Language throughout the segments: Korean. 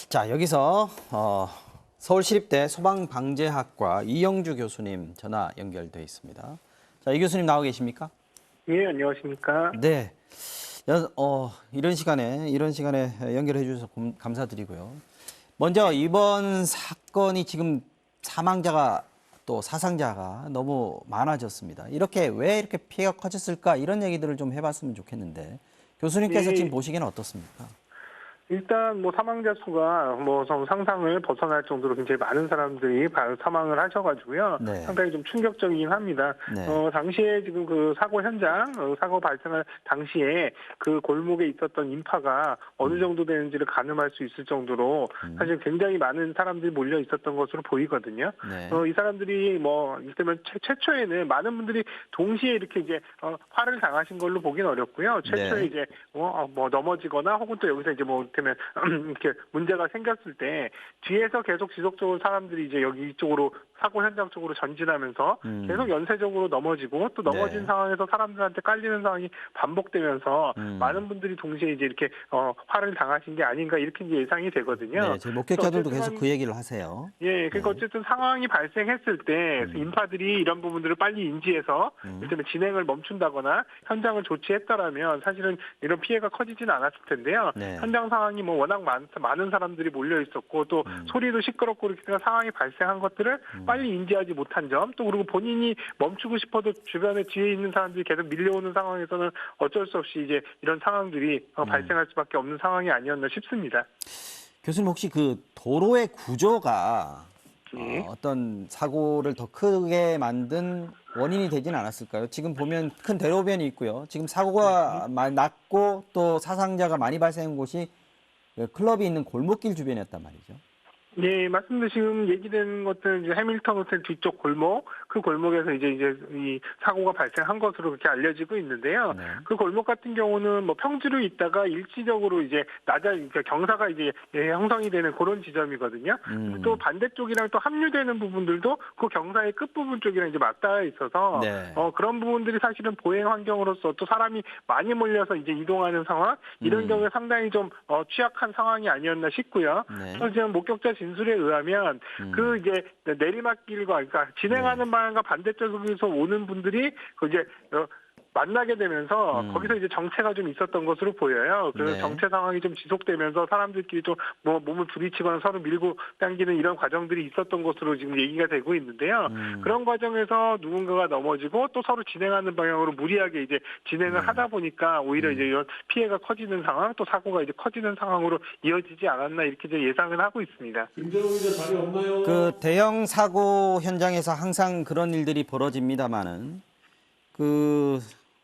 자, 여기서 서울시립대 소방방재학과 이영주 교수님 전화 연결돼 있습니다. 자, 이 교수님 나와 계십니까? 예, 안녕하십니까? 네. 이런 시간에 연결해 주셔서 감사드리고요. 먼저 이번 사건이 지금 사망자가 또 사상자가 너무 많아졌습니다. 왜 이렇게 피해가 커졌을까 이런 얘기들을 좀 해봤으면 좋겠는데 교수님께서 예. 지금 보시기에는 어떻습니까? 일단 사망자 수가 좀 상상을 벗어날 정도로 굉장히 많은 사람들이 사망을 하셔가지고요. 네. 상당히 좀 충격적이긴 합니다. 네. 당시에 지금 그 사고 현장, 사고 발생할 당시에 그 골목에 있었던 인파가 어느 정도 되는지를 가늠할 수 있을 정도로 사실 굉장히 많은 사람들이 몰려 있었던 것으로 보이거든요. 네. 이 사람들이 이를테면 최초에는 많은 분들이 동시에 이렇게 이제 화를 당하신 걸로 보긴 어렵고요. 최초에 네. 이제 넘어지거나 혹은 또 여기서 이제 이렇게 문제가 생겼을 때 뒤에서 계속 지속적으로 사람들이 이제 여기 이쪽으로 사고 현장 쪽으로 전진하면서 계속 연쇄적으로 넘어지고 또 넘어진 네. 상황에서 사람들한테 깔리는 상황이 반복되면서 많은 분들이 동시에 이제 이렇게 화를 당하신 게 아닌가 이렇게 이제 예상이 되거든요. 네, 저희 목격자들도 계속 그 얘기를 하세요. 예, 그러니까 어쨌든 상황이 발생했을 때 인파들이 이런 부분들을 빨리 인지해서 일단 진행을 멈춘다거나 현장을 조치했더라면 사실은 이런 피해가 커지지는 않았을 텐데요. 네. 현장 상황이 워낙 많은 사람들이 몰려 있었고 또 소리도 시끄럽고 이렇게 상황이 발생한 것들을 빨리 인지하지 못한 점, 또 그리고 본인이 멈추고 싶어도 주변에 뒤에 있는 사람들이 계속 밀려오는 상황에서는 어쩔 수 없이 이제 이런 상황들이 발생할 수밖에 없는 상황이 아니었나 싶습니다. 교수님 혹시 그 도로의 구조가 예. 어떤 사고를 더 크게 만든 원인이 되지는 않았을까요? 지금 보면 큰 대로변이 있고요. 지금 사고가 났고 또 사상자가 많이 발생한 곳이 클럽이 있는 골목길 주변이었단 말이죠. 네, 맞습니다. 지금 얘기된 것들은 이제 해밀턴 호텔 뒤쪽 골목, 그 골목에서 이제 이 사고가 발생한 것으로 그렇게 알려지고 있는데요. 네. 그 골목 같은 경우는 평지로 있다가 일시적으로 이제 그러니까 경사가 이제 형성이 되는 그런 지점이거든요. 또 반대쪽이랑 또 합류되는 부분들도 그 경사의 끝부분 쪽이랑 이제 맞닿아 있어서 네. 그런 부분들이 사실은 보행 환경으로서 또 사람이 많이 몰려서 이제 이동하는 상황, 이런 경우에 상당히 좀 취약한 상황이 아니었나 싶고요. 네. 또 지금 목격자 진술에 의하면 그 이제 내리막길과 그러니까 진행하는 방향과 반대쪽에서 오는 분들이 그 이제 만나게 되면서 거기서 이제 정체가 좀 있었던 것으로 보여요. 그래서 네. 정체 상황이 좀 지속되면서 사람들끼리 좀 몸을 부딪히거나 서로 밀고 당기는 이런 과정들이 있었던 것으로 지금 얘기가 되고 있는데요. 그런 과정에서 누군가가 넘어지고 또 서로 진행하는 방향으로 무리하게 이제 진행을 하다 보니까 오히려 이제 이런 피해가 커지는 상황, 또 사고가 이제 커지는 상황으로 이어지지 않았나 이렇게 이제 예상을 하고 있습니다. 김정우 기자 자리 없나요? 그 대형 사고 현장에서 항상 그런 일들이 벌어집니다만은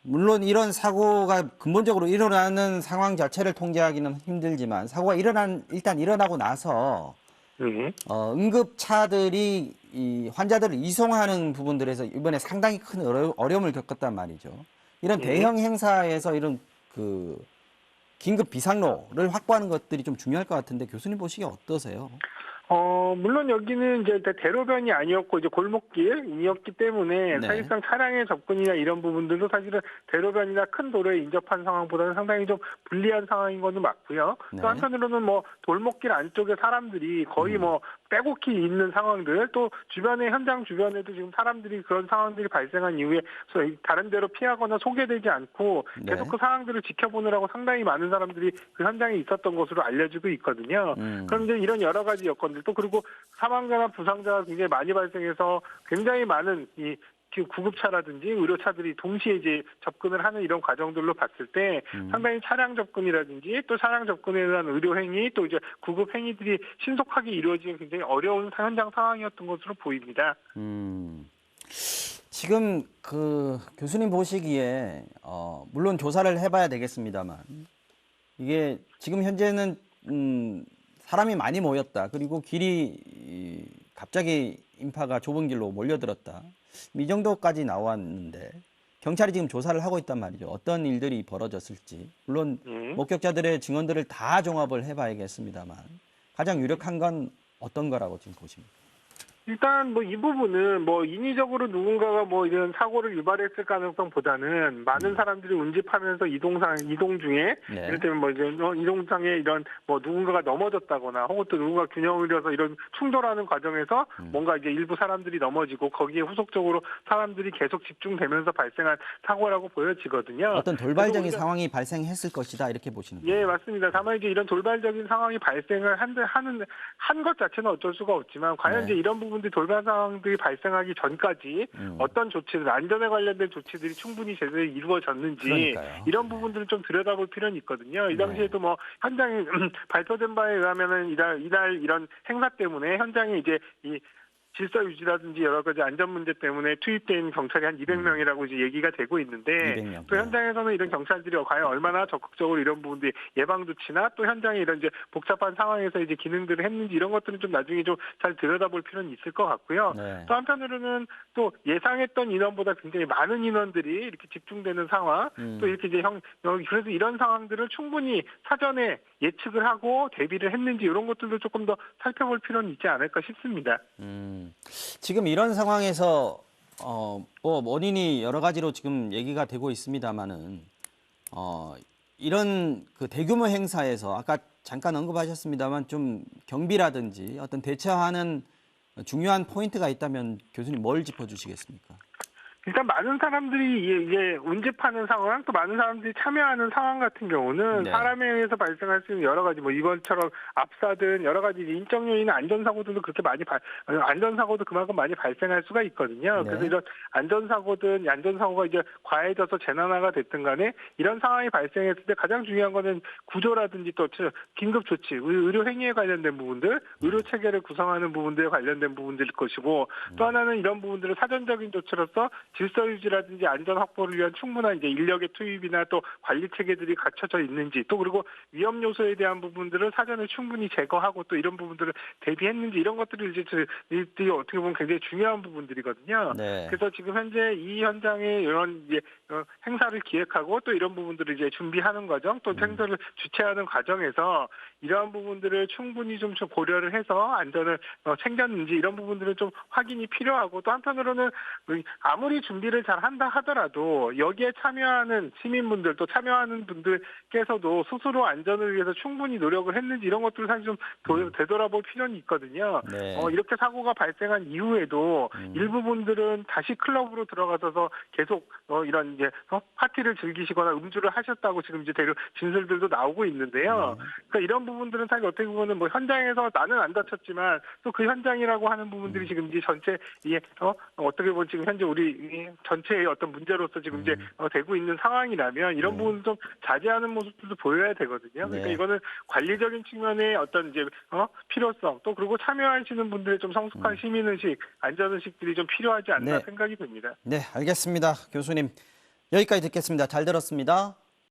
물론 이런 사고가 근본적으로 일어나는 상황 자체를 통제하기는 힘들지만 사고가 일단 일어나고 나서 응급차들이 이 환자들을 이송하는 부분들에서 이번에 상당히 큰 어려움을 겪었단 말이죠. 이런 대형 행사에서 이런 그 긴급 비상로를 확보하는 것들이 좀 중요할 것 같은데 교수님 보시기에 어떠세요? 물론 여기는 이제 대로변이 아니었고 이제 골목길이었기 때문에 네. 사실상 차량의 접근이나 이런 부분들도 사실은 대로변이나 큰 도로에 인접한 상황보다는 상당히 좀 불리한 상황인 것은 맞고요. 네. 또 한편으로는 골목길 안쪽에 사람들이 거의 빼곡히 있는 상황들, 또 현장 주변에도 지금 사람들이 그런 상황들이 발생한 이후에 다른 데로 피하거나 소개되지 않고 네. 계속 그 상황들을 지켜보느라고 상당히 많은 사람들이 그 현장에 있었던 것으로 알려지고 있거든요. 그럼 이제 이런 여러 가지 여건들, 또 그리고 사망자나 부상자가 굉장히 많이 발생해서 굉장히 많은 이 구급차라든지 의료차들이 동시에 이제 접근을 하는 이런 과정들로 봤을 때 상당히 차량 접근이라든지 또 차량 접근에 대한 의료 행위, 또 이제 구급 행위들이 신속하게 이루어지는 굉장히 어려운 현장 상황이었던 것으로 보입니다. 지금 그 교수님 보시기에 물론 조사를 해봐야 되겠습니다만 이게 지금 현재는 사람이 많이 모였다. 그리고 길이 갑자기 인파가 좁은 길로 몰려들었다. 이 정도까지 나왔는데 경찰이 지금 조사를 하고 있단 말이죠. 어떤 일들이 벌어졌을지. 물론 목격자들의 증언들을 다 종합을 해봐야겠습니다만 가장 유력한 건 어떤 거라고 지금 보십니까? 일단 뭐 이 부분은 뭐 인위적으로 누군가가 뭐 이런 사고를 유발했을 가능성보다는 많은 사람들이 운집하면서 이동 중에 네. 이를테면 뭐 이제 이동상에 이런 뭐 누군가가 넘어졌다거나 혹은 또 누군가 균형을 잃어서 이런 충돌하는 과정에서 뭔가 이제 일부 사람들이 넘어지고 거기에 후속적으로 사람들이 계속 집중되면서 발생한 사고라고 보여지거든요. 어떤 그래서 돌발적인 우리가 상황이 발생했을 것이다 이렇게 보시는 예, 거예요. 맞습니다. 다만 이제 이런 돌발적인 상황이 발생을 한 것 자체는 어쩔 수가 없지만 과연 네. 이제 이런 부분들이 돌발 상황들이 발생하기 전까지 어떤 조치들, 안전에 관련된 조치들이 충분히 제대로 이루어졌는지 그러니까요. 이런 부분들을 좀 들여다볼 필요는 있거든요. 이 당시에도 뭐 현장에 발표된 바에 의하면은 이날 이런 행사 때문에 현장에 이제 이 질서 유지라든지 여러 가지 안전 문제 때문에 투입된 경찰이 한 200명이라고 이제 얘기가 되고 있는데 200명. 또 네. 현장에서는 이런 경찰들이 과연 얼마나 적극적으로 이런 부분들이 예방 조치나 또 현장에 이런 이제 복잡한 상황에서 이제 기능들을 했는지 이런 것들은 좀 나중에 좀 잘 들여다볼 필요는 있을 것 같고요. 네. 또 한편으로는 또 예상했던 인원보다 굉장히 많은 인원들이 이렇게 집중되는 상황, 또 이렇게 이제 그래서 이런 상황들을 충분히 사전에 예측을 하고 대비를 했는지 이런 것들도 조금 더 살펴볼 필요는 있지 않을까 싶습니다. 지금 이런 상황에서 뭐 원인이 여러 가지로 지금 얘기가 되고 있습니다만은 이런 그 대규모 행사에서 아까 잠깐 언급하셨습니다만 좀 경비라든지 어떤 대처하는 중요한 포인트가 있다면 교수님 뭘 짚어주시겠습니까? 일단 많은 사람들이 이제 운집하는 상황, 또 많은 사람들이 참여하는 상황 같은 경우는 네. 사람에 의해서 발생할 수 있는 여러 가지 뭐 이번처럼 압사든 여러 가지 인적 요인 안전사고들도 그렇게 안전사고도 그만큼 많이 발생할 수가 있거든요. 네. 그래서 이런 안전사고가 이제 과해져서 재난화가 됐든 간에 이런 상황이 발생했을 때 가장 중요한 거는 구조라든지 또 긴급 조치, 의료 행위에 관련된 부분들, 의료 체계를 구성하는 부분들에 관련된 부분들일 것이고 또 하나는 이런 부분들을 사전적인 조치로서 질서 유지라든지 안전 확보를 위한 충분한 이제 인력의 투입이나 또 관리 체계들이 갖춰져 있는지 또 그리고 위험 요소에 대한 부분들을 사전에 충분히 제거하고 또 이런 부분들을 대비했는지 이런 것들을 이제 어떻게 보면 굉장히 중요한 부분들이거든요. 네. 그래서 지금 현재 이 현장에 이런 이제 행사를 기획하고 또 이런 부분들을 이제 준비하는 과정 또 행사를 주최하는 과정에서 이러한 부분들을 충분히 좀 고려를 해서 안전을 챙겼는지 이런 부분들을 좀 확인이 필요하고 또 한편으로는 아무리 준비를 잘 한다 하더라도 여기에 참여하는 시민분들 또 참여하는 분들께서도 스스로 안전을 위해서 충분히 노력을 했는지 이런 것들을 사실 좀 되돌아볼 필요는 있거든요. 네. 이렇게 사고가 발생한 이후에도 일부 분들은 다시 클럽으로 들어가서 계속 이런 이제 파티를 즐기시거나 음주를 하셨다고 지금 이제 대략 진술들도 나오고 있는데요. 그러니까 이런 부분들은 사실 어떻게 보면은 뭐 현장에서 나는 안 다쳤지만 또 그 현장이라고 하는 부분들이 지금 이제 전체 이게 어떻게 보면 지금 현재 우리 전체의 어떤 문제로서 지금 이제 되고 있는 상황이라면 이런 부분 좀 자제하는 모습들도 보여야 되거든요. 그러니까 네. 이거는 관리적인 측면의 어떤 이제 필요성 또 그리고 참여하시는 분들의 좀 성숙한 시민의식, 안전의식들이 좀 필요하지 않나 네. 생각이 듭니다. 네, 알겠습니다. 교수님 여기까지 듣겠습니다. 잘 들었습니다.